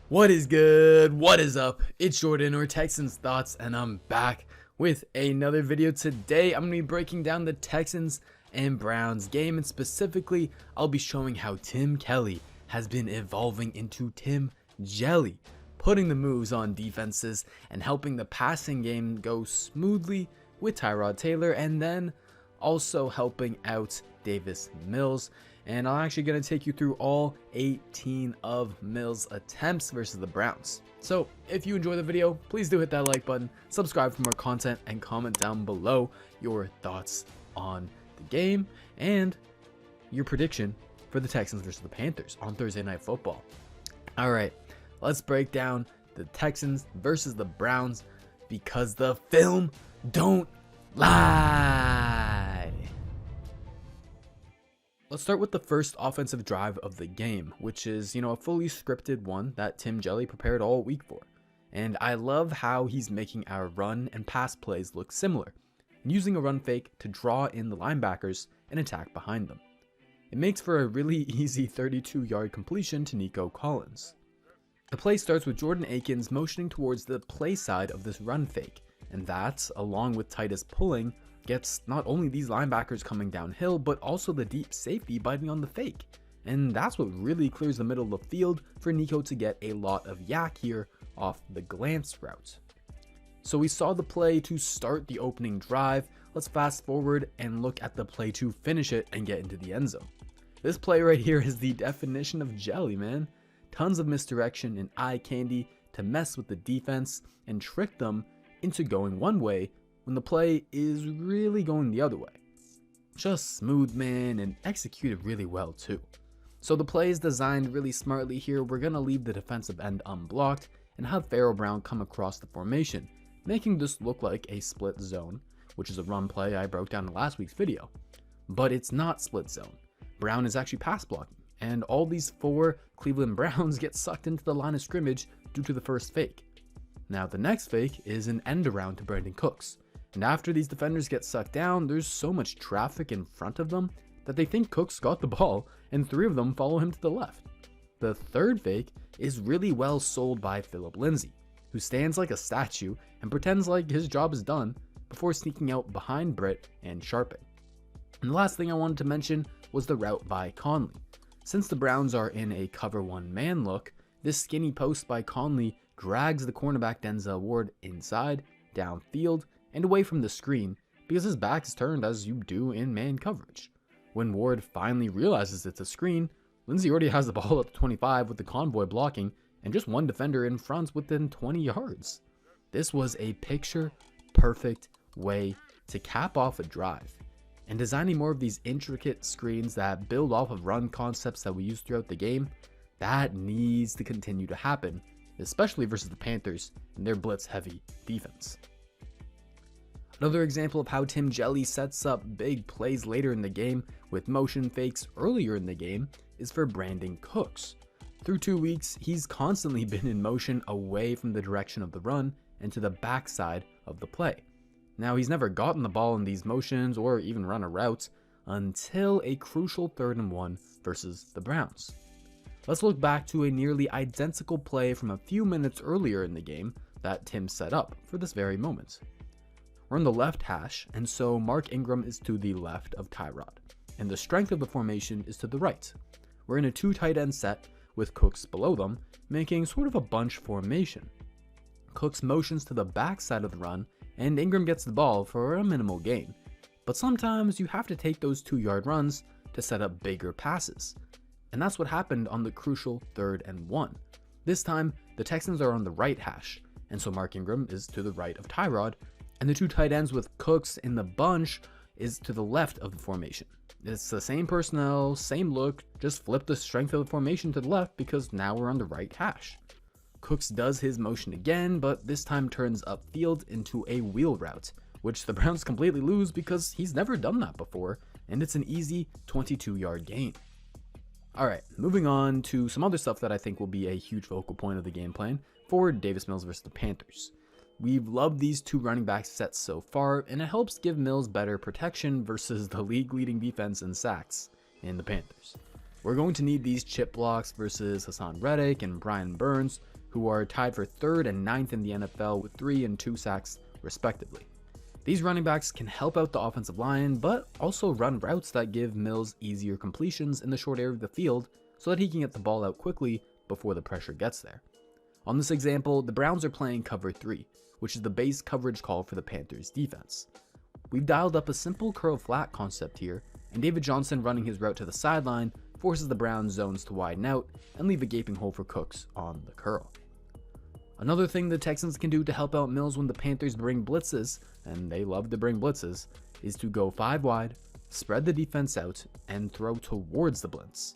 What is good? What is up? It's Jordan, or Texans Thoughts, and I'm back with another video. Today I'm going to be breaking down the Texans and Browns game, and specifically I'll be showing how Tim Kelly has been evolving into Tim Jelly, putting the moves on defenses and helping the passing game go smoothly with Tyrod Taylor, and then also helping out Davis Mills. And I'm actually going to take you through all 18 of Mills' attempts versus the Browns. So if you enjoy the video, please do hit that like button, subscribe for more content, and comment down below your thoughts on the game and your prediction for the Texans versus the Panthers on Thursday Night Football. Alright, let's break down the Texans versus the Browns, because the film don't lie. Let's start with the first offensive drive of the game, which is, a fully scripted one that Tim Jelly prepared all week for. And I love how he's making our run and pass plays look similar, and using a run fake to draw in the linebackers and attack behind them. It makes for a really easy 32-yard completion to Nico Collins. The play starts with Jordan Akins motioning towards the play side of this run fake, and that, along with Titus pulling, gets not only these linebackers coming downhill, but also the deep safety biting on the fake. And that's what really clears the middle of the field for Nico to get a lot of yak here off the glance route. So we saw the play to start the opening drive. Let's fast forward and look at the play to finish it and get into the end zone. This play right here is the definition of jelly, man. Tons of misdirection and eye candy to mess with the defense and trick them into going one way when the play is really going the other way. Just smooth, man, and executed really well too. So the play is designed really smartly here. We're going to leave the defensive end unblocked and have Pharaoh Brown come across the formation, making this look like a split zone, which is a run play I broke down in last week's video. But it's not split zone. Brown is actually pass blocking, and all these 4 Cleveland Browns get sucked into the line of scrimmage due to the first fake. Now the next fake is an end around to Brandon Cooks. And after these defenders get sucked down, there's so much traffic in front of them that they think Cooks got the ball, and 3 of them follow him to the left. The third fake is really well sold by Philip Lindsay, who stands like a statue and pretends like his job is done before sneaking out behind Britt and Sharping. And the last thing I wanted to mention was the route by Conley. Since the Browns are in a cover 1 man look, this skinny post by Conley drags the cornerback Denzel Ward inside, downfield, and away from the screen, because his back is turned as you do in man coverage. When Ward finally realizes it's a screen, Lindsay already has the ball at the 25 with the convoy blocking and just 1 defender in front within 20 yards. This was a picture perfect way to cap off a drive, and designing more of these intricate screens that build off of run concepts that we use throughout the game, that needs to continue to happen, especially versus the Panthers and their blitz heavy defense. Another example of how Tim Jelly sets up big plays later in the game with motion fakes earlier in the game is for Brandon Cooks. Through 2 weeks, he's constantly been in motion away from the direction of the run and to the backside of the play. Now, he's never gotten the ball in these motions or even run a route until a crucial 3rd and 1 versus the Browns. Let's look back to a nearly identical play from a few minutes earlier in the game that Tim set up for this very moment. We're on the left hash, and so Mark Ingram is to the left of Tyrod, and the strength of the formation is to the right. We're in a 2 tight end set with Cooks below them, making sort of a bunch formation. Cooks motions to the backside of the run, and Ingram gets the ball for a minimal gain. But sometimes you have to take those 2-yard runs to set up bigger passes. And that's what happened on the crucial 3rd and 1. This time, the Texans are on the right hash, and so Mark Ingram is to the right of Tyrod, and the 2 tight ends with Cooks in the bunch is to the left of the formation. It's the same personnel, same look, just flip the strength of the formation to the left because now we're on the right hash. Cooks does his motion again, but this time turns upfield into a wheel route, which the Browns completely lose because he's never done that before, and it's an easy 22-yard gain. Alright, moving on to some other stuff that I think will be a huge focal point of the game plan for Davis Mills versus the Panthers. We've loved these 2 running back sets so far, and it helps give Mills better protection versus the league-leading defense in sacks in the Panthers. We're going to need these chip blocks versus Hassan Reddick and Brian Burns, who are tied for 3rd and 9th in the NFL with 3 and 2 sacks respectively. These running backs can help out the offensive line, but also run routes that give Mills easier completions in the short area of the field so that he can get the ball out quickly before the pressure gets there. On this example, the Browns are playing cover 3, which is the base coverage call for the Panthers defense. We've dialed up a simple curl flat concept here, and David Johnson running his route to the sideline forces the Browns zones to widen out and leave a gaping hole for Cooks on the curl. Another thing the Texans can do to help out Mills when the Panthers bring blitzes, and they love to bring blitzes, is to go 5 wide, spread the defense out, and throw towards the blitz.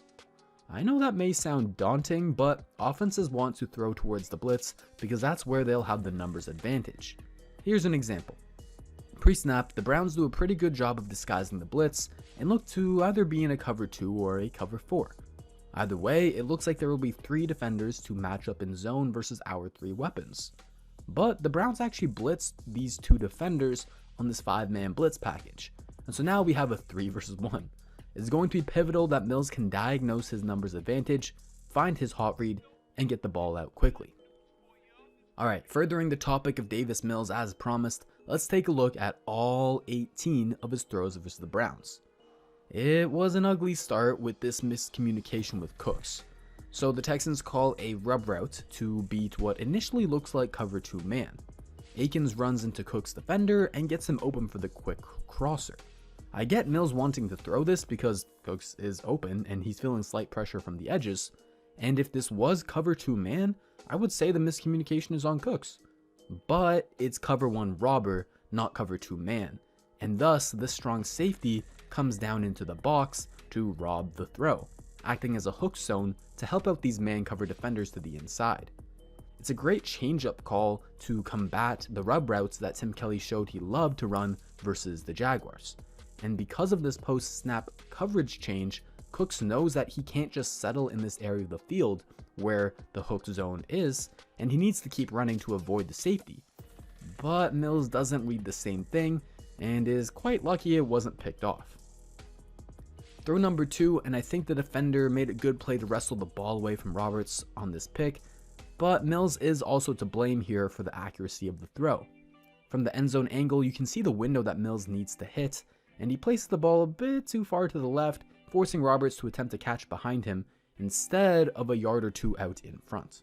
I know that may sound daunting, but offenses want to throw towards the blitz because that's where they'll have the numbers advantage. Here's an example. Pre-snap, the Browns do a pretty good job of disguising the blitz and look to either be in a cover 2 or a cover 4. Either way, it looks like there will be 3 defenders to match up in zone versus our 3 weapons. But the Browns actually blitzed these 2 defenders on this 5-man blitz package, and so now we have a 3 versus 1. It's going to be pivotal that Mills can diagnose his numbers advantage, find his hot read, and get the ball out quickly. Alright, furthering the topic of Davis Mills as promised, let's take a look at all 18 of his throws versus the Browns. It was an ugly start with this miscommunication with Cooks. So the Texans call a rub route to beat what initially looks like cover 2 man. Akins runs into Cooks' defender and gets him open for the quick crosser. I get Mills wanting to throw this because Cooks is open and he's feeling slight pressure from the edges, and if this was cover 2 man, I would say the miscommunication is on Cooks. But it's cover 1 robber, not cover 2 man, and thus this strong safety comes down into the box to rob the throw, acting as a hook zone to help out these man cover defenders to the inside. It's a great change-up call to combat the rub routes that Tim Kelly showed he loved to run versus the Jaguars. And because of this post-snap coverage change, Cooks knows that he can't just settle in this area of the field where the hook zone is, and he needs to keep running to avoid the safety. But Mills doesn't read the same thing, and is quite lucky it wasn't picked off. Throw number 2, and I think the defender made a good play to wrestle the ball away from Roberts on this pick, but Mills is also to blame here for the accuracy of the throw. From the end zone angle, you can see the window that Mills needs to hit, and he places the ball a bit too far to the left, forcing Roberts to attempt to catch behind him instead of a yard or 2 out in front.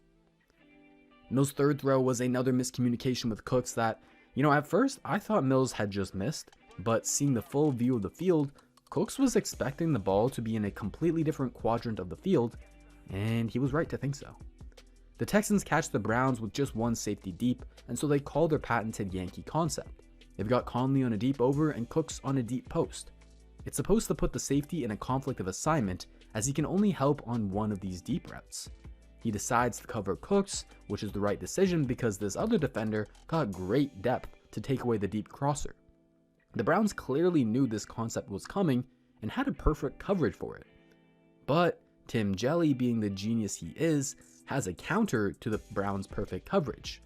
Mills' third throw was another miscommunication with Cooks that, at first I thought Mills had just missed, but seeing the full view of the field, Cooks was expecting the ball to be in a completely different quadrant of the field, and he was right to think so. The Texans catch the Browns with just 1 safety deep, and so they call their patented Yankee concept. They've got Conley on a deep over and Cooks on a deep post. It's supposed to put the safety in a conflict of assignment, as he can only help on one of these deep routes. He decides to cover Cooks, which is the right decision because this other defender got great depth to take away the deep crosser. The Browns clearly knew this concept was coming and had a perfect coverage for it. But Tim Jelly, being the genius he is, has a counter to the Browns' perfect coverage.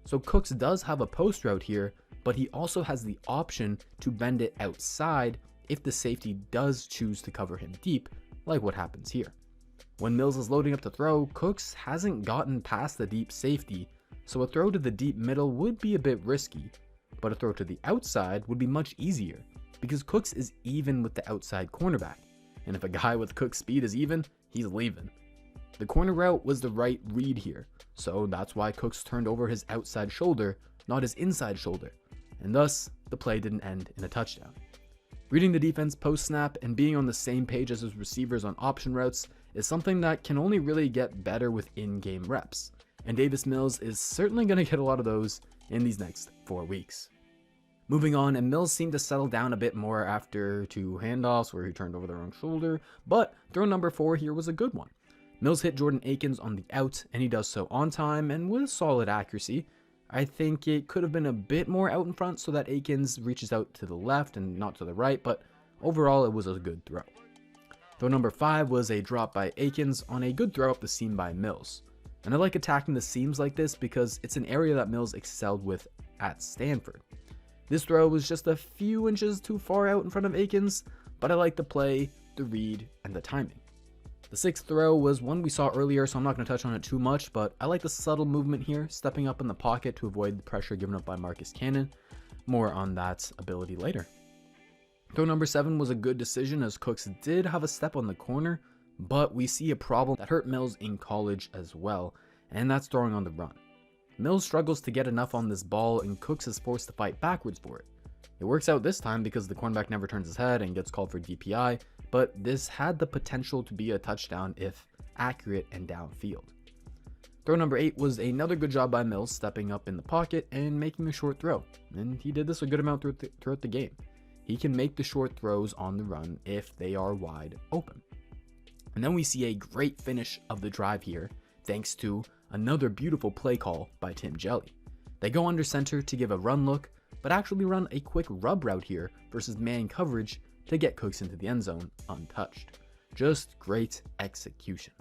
So Cooks does have a post route here, but he also has the option to bend it outside if the safety does choose to cover him deep, like what happens here. When Mills is loading up to throw, Cooks hasn't gotten past the deep safety, so a throw to the deep middle would be a bit risky, but a throw to the outside would be much easier because Cooks is even with the outside cornerback, and if a guy with Cook's speed is even, he's leaving. The corner route was the right read here, so that's why Cooks turned over his outside shoulder, not his inside shoulder, and thus the play didn't end in a touchdown. Reading the defense post-snap and being on the same page as his receivers on option routes is something that can only really get better with in-game reps, and Davis Mills is certainly going to get a lot of those in these next 4 weeks. Moving on, and Mills seemed to settle down a bit more after 2 handoffs where he turned over the wrong shoulder, but throw number 4 here was a good one. Mills hit Jordan Akins on the out, and he does so on time and with solid accuracy. I think it could have been a bit more out in front so that Akins reaches out to the left and not to the right, but overall it was a good throw. Throw number 5 was a drop by Akins on a good throw up the seam by Mills. And I like attacking the seams like this because it's an area that Mills excelled with at Stanford. This throw was just a few inches too far out in front of Akins, but I like the play, the read, and the timing. The sixth throw was one we saw earlier, so I'm not going to touch on it too much, but I like the subtle movement here, stepping up in the pocket to avoid the pressure given up by Marcus Cannon. More on that ability later. Throw number 7 was a good decision as Cooks did have a step on the corner, but we see a problem that hurt Mills in college as well, and that's throwing on the run. Mills struggles to get enough on this ball and Cooks is forced to fight backwards for it. It works out this time because the cornerback never turns his head and gets called for DPI, but this had the potential to be a touchdown if accurate and downfield. Throw number 8 was another good job by Mills stepping up in the pocket and making a short throw, and he did this a good amount throughout the game. He can make the short throws on the run if they are wide open. And then we see a great finish of the drive here thanks to another beautiful play call by Tim Jelly. They go under center to give a run look, but actually run a quick rub route here versus man coverage to get Cooks into the end zone untouched. Just great execution.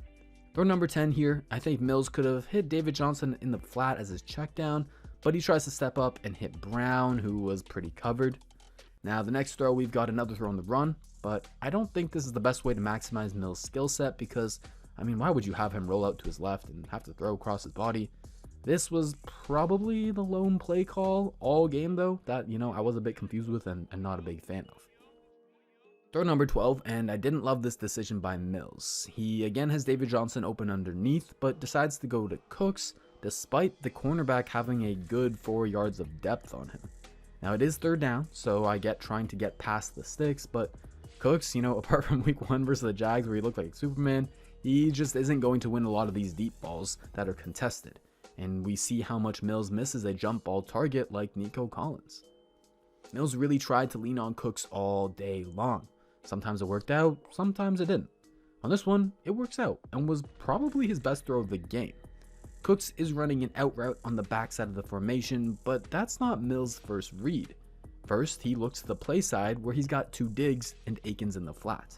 Throw number 10 here, I think Mills could have hit David Johnson in the flat as his check down, but he tries to step up and hit Brown, who was pretty covered. Now the next throw, we've got another throw on the run, but I don't think this is the best way to maximize Mills' skill set because, I mean, why would you have him roll out to his left and have to throw across his body? This was probably the lone play call all game though that, I was a bit confused with and not a big fan of. Throw number 12, and I didn't love this decision by Mills. He again has David Johnson open underneath, but decides to go to Cooks despite the cornerback having a good 4 yards of depth on him. Now it is third down, so I get trying to get past the sticks, but Cooks, apart from week 1 versus the Jags where he looked like Superman, he just isn't going to win a lot of these deep balls that are contested. And we see how much Mills misses a jump ball target like Nico Collins. Mills really tried to lean on Cooks all day long. Sometimes it worked out, sometimes it didn't. On this one, it works out and was probably his best throw of the game. Cooks is running an out route on the backside of the formation, but that's not Mills' first read. First, he looks to the play side where he's got 2 Diggs and Akins in the flat.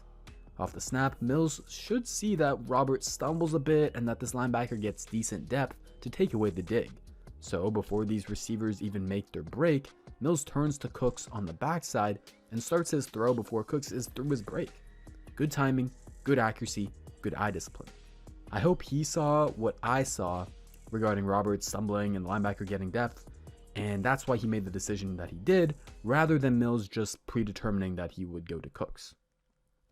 Off the snap, Mills should see that Robert stumbles a bit and that this linebacker gets decent depth to take away the dig. So before these receivers even make their break, Mills turns to Cooks on the backside and starts his throw before Cooks is through his break. Good timing, good accuracy, good eye discipline. I hope he saw what I saw regarding Robert stumbling and the linebacker getting depth, and that's why he made the decision that he did, rather than Mills just predetermining that he would go to Cooks.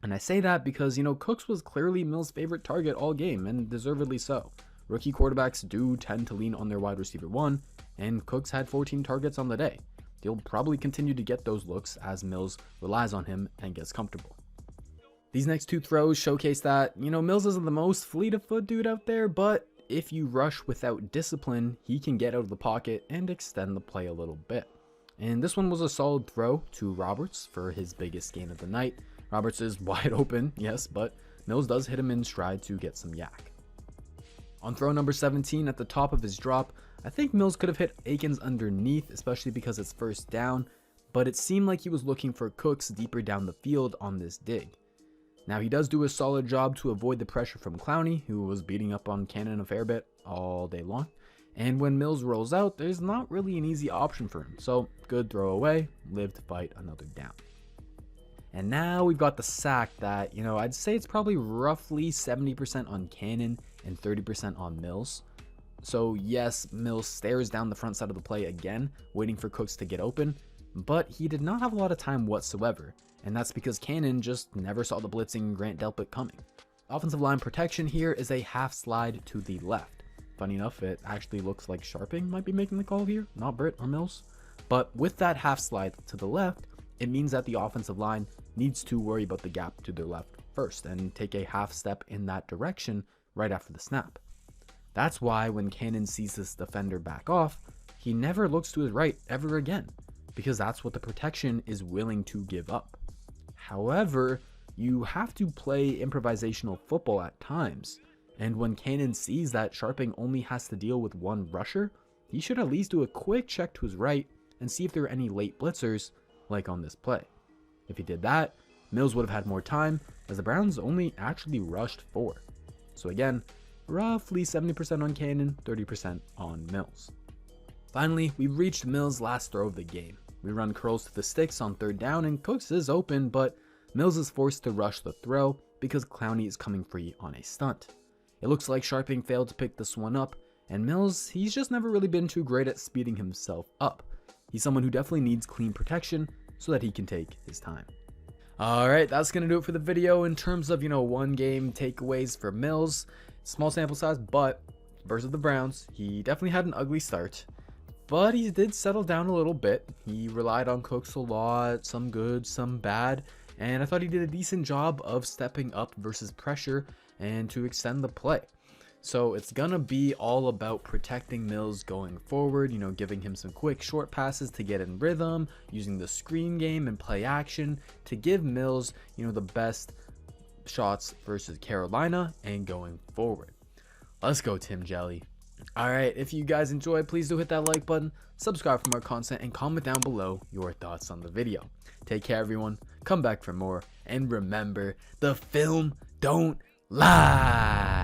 And I say that because, Cooks was clearly Mills' favorite target all game, and deservedly so. Rookie quarterbacks do tend to lean on their wide receiver 1, and Cooks had 14 targets on the day. He'll probably continue to get those looks as Mills relies on him and gets comfortable. These next 2 throws showcase that, Mills isn't the most fleet of foot dude out there, but if you rush without discipline, he can get out of the pocket and extend the play a little bit. And this one was a solid throw to Roberts for his biggest gain of the night. Roberts is wide open, yes, but Mills does hit him in stride to get some yak. On throw number 17 at the top of his drop, I think Mills could have hit Akins underneath, especially because it's first down, but it seemed like he was looking for Cooks deeper down the field on this dig. Now he does do a solid job to avoid the pressure from Clowney, who was beating up on Cannon a fair bit all day long, and when Mills rolls out, there's not really an easy option for him, so good throw away, live to fight another down. And now we've got the sack that, I'd say it's probably roughly 70% on Cannon and 30% on Mills. So yes, Mills stares down the front side of the play again, waiting for Cooks to get open, but he did not have a lot of time whatsoever, and that's because Cannon just never saw the blitzing Grant Delpit coming. Offensive line protection here is a half slide to the left. Funny enough, it actually looks like Sharping might be making the call here, not Britt or Mills. But with that half slide to the left, it means that the offensive line needs to worry about the gap to their left first and take a half step in that direction right after the snap. That's why when Cannon sees this defender back off, he never looks to his right ever again, because that's what the protection is willing to give up. However, you have to play improvisational football at times, and when Cannon sees that Sharping only has to deal with 1 rusher, he should at least do a quick check to his right and see if there are any late blitzers like on this play. If he did that, Mills would have had more time, as the Browns only actually rushed 4. So again, roughly 70% on Cannon, 30% on Mills. Finally, we've reached Mills' last throw of the game. We run curls to the sticks on third down and Cooks is open, but Mills is forced to rush the throw because Clowney is coming free on a stunt. It looks like Sharping failed to pick this one up, and Mills, he's just never really been too great at speeding himself up. He's someone who definitely needs clean protection so that he can take his time. Alright, that's going to do it for the video in terms of, one game takeaways for Mills. Small sample size, but versus the Browns, he definitely had an ugly start. But he did settle down a little bit. He relied on Cooks a lot, some good, some bad. And I thought he did a decent job of stepping up versus pressure and to extend the play. So it's gonna be all about protecting Mills going forward, giving him some quick short passes to get in rhythm, using the screen game and play action to give Mills, the best shots versus Carolina and going forward. Let's go, Tim Jelly. Alright, if you guys enjoyed, please do hit that like button, subscribe for more content, and comment down below your thoughts on the video. Take care, everyone. Come back for more, and remember, the film don't lie.